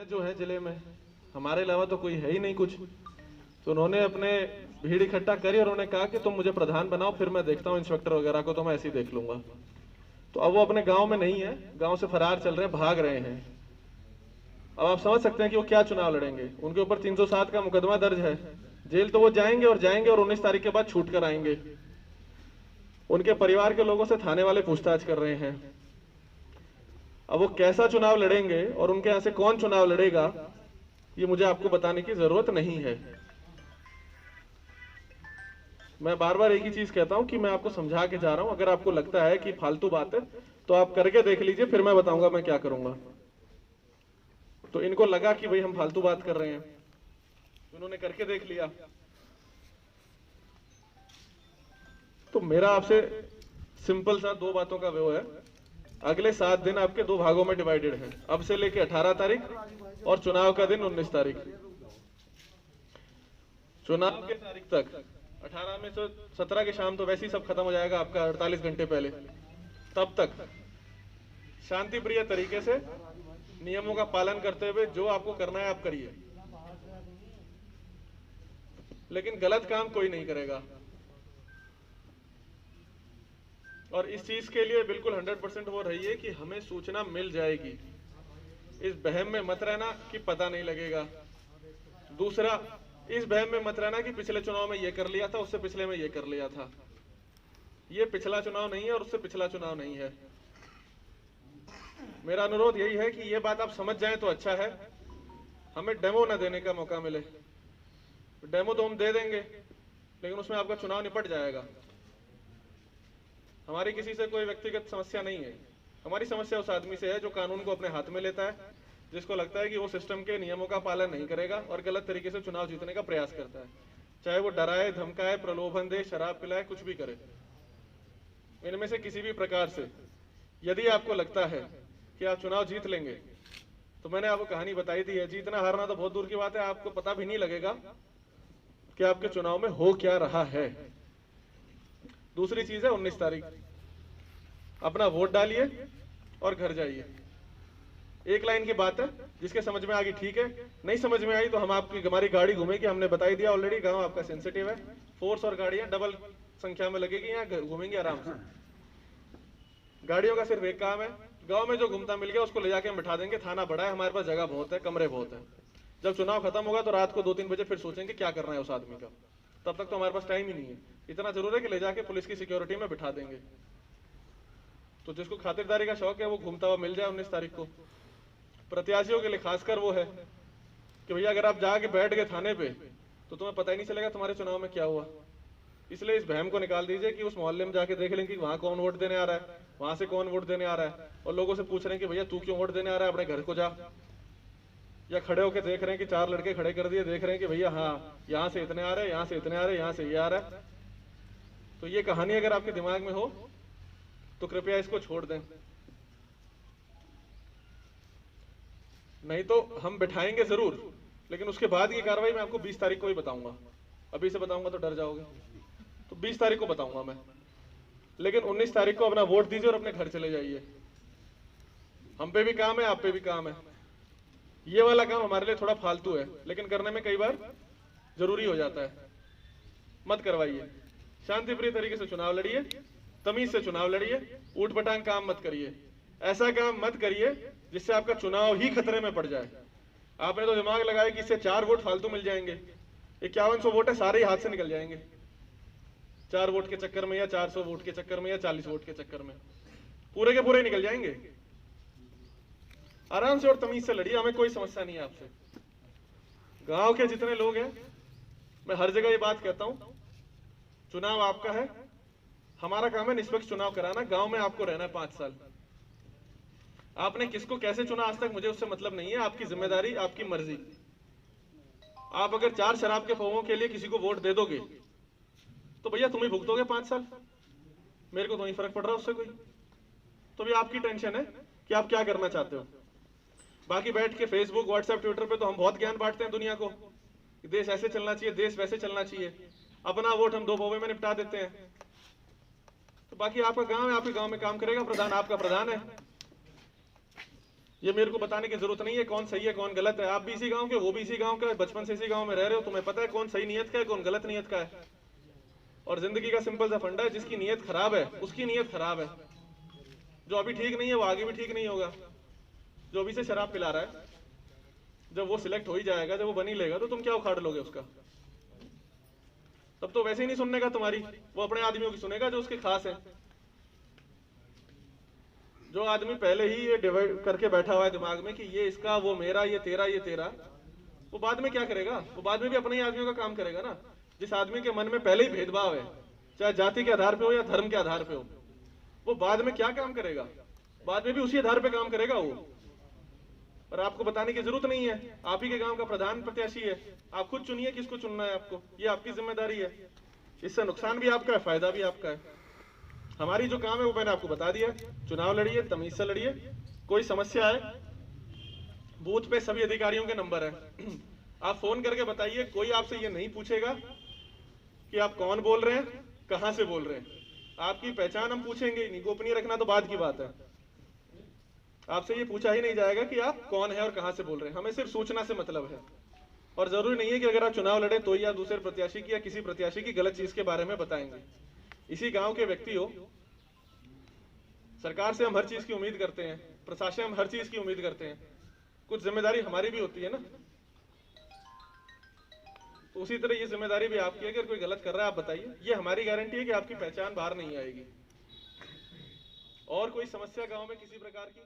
जो है जिले में, हमारे अलावा तो कोई है ही नहीं कुछ। तो उन्होंने अपने भीड़ इकट्ठा करी और उन्होंने कहा कि तुम मुझे प्रधान बनाओ, फिर मैं देखता हूँ इंस्पेक्टर वगैरह को, तो मैं ऐसे ही देख लूंगा। तो अब वो अपने गांव में नहीं है, गांव से फरार चल रहे हैं, भाग रहे हैं। अब आप समझ सकते हैं कि वो क्या चुनाव लड़ेंगे। उनके ऊपर 307 का मुकदमा दर्ज है। जेल तो वो जाएंगे और 19 तारीख के बाद छूट कर आएंगे। उनके परिवार के लोगों से थाने वाले पूछताछ कर रहे हैं। अब वो कैसा चुनाव लड़ेंगे और उनके यहां से कौन चुनाव लड़ेगा, ये मुझे आपको बताने की जरूरत नहीं है। मैं बार बार एक ही चीज कहता हूं कि मैं आपको समझा के जा रहा हूं। अगर आपको लगता है कि फालतू बात है तो आप करके देख लीजिए, फिर मैं बताऊंगा मैं क्या करूंगा। तो इनको लगा कि भाई हम फालतू बात कर रहे हैं, उन्होंने करके देख लिया। तो मेरा आपसे सिंपल सा दो बातों का वो है। अगले 7 दिन आपके 2 भागों में डिवाइडेड हैं, अब से लेके 18 तारीख और चुनाव का दिन 19 तारीख। चुनाव के तारीख तक 18 में से 17 की शाम तो वैसे ही सब खत्म हो जाएगा आपका 48 घंटे पहले। तब तक शांति प्रिय तरीके से नियमों का पालन करते हुए जो आपको करना है आप करिए, लेकिन गलत काम कोई नहीं करेगा। और इस चीज के लिए बिल्कुल 100% वो रहिए कि हमें सूचना मिल जाएगी। इस बहम में मत रहना कि पता नहीं लगेगा। दूसरा, इस बहम में मत रहना कि पिछले चुनाव में ये कर लिया था, उससे पिछले में ये कर लिया था। ये पिछला चुनाव नहीं है और उससे पिछला चुनाव नहीं है। मेरा अनुरोध यही है कि ये बात आप समझ जाएं तो अच्छा है। हमें डेमो न देने का मौका मिले। डेमो तो हम दे देंगे, लेकिन उसमें आपका चुनाव निपट जाएगा। हमारी किसी से कोई व्यक्तिगत समस्या नहीं है। हमारी समस्या उस आदमी से है जो कानून को अपने हाथ में लेता है, जिसको लगता है कि वो सिस्टम के नियमों का पालन नहीं करेगा और गलत तरीके से चुनाव जीतने का प्रयास करता है। चाहे वो डराए, धमकाए, प्रलोभन दे, शराब पिलाए, कुछ भी करे। इनमें से किसी भी प्रकार से यदि आपको लगता है कि आप चुनाव जीत लेंगे, तो मैंने आपको कहानी बताई थी है, जीतना हारना तो बहुत दूर की बात है, आपको पता भी नहीं लगेगा कि आपके चुनाव में हो क्या रहा है। दूसरी चीज है 19 तारीख, अपना वोट डालिए और घर जाइए। एक लाइन की बात है, जिसके समझ में आ गई ठीक है, नहीं समझ में आई तो हमारी गाड़ी घूमेगी। हमने बताई दिया ऑलरेडी, गांव आपका सेंसिटिव है, फोर्स और गाड़ियां डबल संख्या में लगेगी, यहाँ घूमेंगे आराम से। गाड़ियों का सिर्फ एक काम है, गांव में जो घूमता मिल गया उसको ले जाके हम बिठा देंगे। थाना बड़ा है, हमारे पास जगह बहुत है, कमरे बहुत है। जब चुनाव खत्म होगा तो रात को 2-3 बजे फिर सोचेंगे क्या करना है उस आदमी का। तब तक तो हमारे पास टाइम ही नहीं है। इतना जरूर है कि ले जाके पुलिस की सिक्योरिटी में बिठा देंगे। तो जिसको खातिरदारी का शौक है वो घूमता हुआ मिल जाए 19 तारीख को। प्रत्याशियों के लिए खासकर वो है कि भैया अगर आप जाके बैठ गए थाने पे तो तुम्हें पता ही नहीं चलेगा तुम्हारे चुनाव में क्या हुआ। इसलिए इस बहम को निकाल दीजिए कि उस मोहल्ले में जाके देख लें कि वहां कौन वोट देने आ रहा है, वहां से कौन वोट देने आ रहा है, और लोगों से पूछ रहे हैं कि भैया तू क्यों वोट देने आ रहा है, अपने घर को जा। या खड़े होकर देख रहे हैं कि 4 लड़के खड़े कर दिए, देख रहे हैं कि भैया हाँ यहाँ से इतने आ रहे हैं, यहाँ से इतने आ रहे हैं, यहाँ से ये आ रहा है। तो ये कहानी अगर आपके दिमाग में हो तो कृपया इसको छोड़ दें, नहीं तो हम बिठाएंगे जरूर, लेकिन उसके बाद की कार्रवाई मैं आपको 20 तारीख को ही बताऊंगा। अभी से बताऊंगा तो डर जाओगे, तो 20 तारीख को बताऊंगा मैं। लेकिन 19 तारीख को अपना वोट दीजिए और अपने घर चले जाइए। हम पे भी काम है, आप पे भी काम है। ये वाला काम हमारे लिए थोड़ा फालतू है, लेकिन करने में कई बार जरूरी हो जाता है। मत करवाइए, शांति प्रिय तरीके से चुनाव लड़िए, तमीज से चुनाव लड़िए, ऊट पटांग काम मत करिए। ऐसा काम मत करिए जिससे आपका चुनाव ही खतरे में पड़ जाए। आपने तो दिमाग लगाया कि इससे 4 वोट फालतू मिल जाएंगे, 5100 वोट है, सारे ही हाथ से निकल जाएंगे 4 वोट के चक्कर में, या 400 वोट के चक्कर में, या 40 वोट के चक्कर में, पूरे के पूरे निकल जाएंगे। आराम से और तमीज से लड़िए, हमें कोई समस्या नहीं है आपसे। गांव के जितने लोग हैं, मैं हर जगह ये बात कहता हूं, चुनाव आपका है, हमारा काम है निष्पक्ष चुनाव कराना। गांव में आपको रहना है 5 साल। आपने किसको कैसे चुना आज तक मुझे उससे मतलब नहीं है, आपकी जिम्मेदारी, आपकी मर्जी। आप अगर 4 शराब के फौहों के लिए किसी को वोट दे दोगे तो भैया तुम ही भुगतोगे 5 साल, मेरे को तो नहीं फर्क पड़ रहा उससे कोई। तो भी आपकी टेंशन है कि आप क्या करना चाहते हो। बाकी बैठ के फेसबुक, व्हाट्सएप, ट्विटर पे तो हम बहुत ज्ञान बांटते हैं दुनिया को, देश ऐसे चलना चाहिए, देश वैसे चलना चाहिए। अपना वोट हम 2 पौवे में निपटा देते हैं। तो बाकी आपका गांव है, आपके गांव में काम करेगा प्रधान, आपका प्रधान है। ये मेरे को बताने की जरूरत नहीं है कौन सही है कौन गलत है। आप भी इसी गांव के, वो भी इसी गांव के, बचपन से इसी गांव में रह रहे हो, तुम्हें पता है कौन सही नीयत का है कौन गलत नीयत का है। और जिंदगी का सिंपल सा फंडा है, जिसकी नीयत खराब है उसकी नीयत खराब है। जो अभी ठीक नहीं है वो आगे भी ठीक नहीं होगा। जो अभी से शराब पिला रहा है, जब वो सिलेक्ट हो ही जाएगा, जब वो बन ही लेगा, तो तुम क्या उखाड़ लोगे उसका? तब तो वैसे ही नहीं सुनने का तुम्हारी, वो अपने आदमियों की सुनेगा जो उसके खास है। जो आदमी पहले ही ये डिवाइड करके बैठा हुआ है दिमाग में कि ये इसका, वो मेरा, ये तेरा, ये तेरा, वो बाद में क्या करेगा? वो बाद में भी अपने ही आदमियों का काम करेगा ना। जिस आदमी के मन में पहले ही भेदभाव है, चाहे जाति के आधार पे हो या धर्म के आधार पे हो, वो बाद में क्या काम करेगा? बाद में भी उसी आधार पे काम करेगा वो। पर आपको बताने की जरूरत नहीं है, आप ही के गांव का प्रधान प्रत्याशी है, आप खुद चुनिए किसको चुनना है आपको, ये आपकी जिम्मेदारी है। इससे नुकसान भी आपका है, फायदा भी आपका है। हमारी जो काम है वो मैंने आपको बता दिया। चुनाव लड़िए, तमीज से लड़िए। कोई समस्या है, बूथ पे सभी अधिकारियों के नंबर है, आप फोन करके बताइए। कोई आपसे ये नहीं पूछेगा कि आप कौन बोल रहे हैं, कहां से बोल रहे हैं। आपकी पहचान हम पूछेंगे नहीं, गोपनीय रखना तो बाद की बात है। आपसे ये पूछा ही नहीं जाएगा कि आप कौन है और कहां से बोल रहे हैं। हमें सिर्फ सूचना से मतलब है। और जरूरी नहीं है कि अगर आप चुनाव लड़े तो ही आप दूसरे प्रत्याशी की या किसी प्रत्याशी की गलत चीज के बारे में बताएंगे। इसी गांव के व्यक्ति हो, सरकार से हम हर चीज की उम्मीद करते हैं, प्रशासन से हम हर चीज की उम्मीद करते हैं, कुछ जिम्मेदारी हमारी भी होती है ना। तो उसी तरह ये जिम्मेदारी भी आपकी है कि अगर कोई गलत कर रहा है आप बताइए। ये हमारी गारंटी है कि आपकी पहचान बाहर नहीं आएगी। और कोई समस्या गांव में किसी प्रकार की?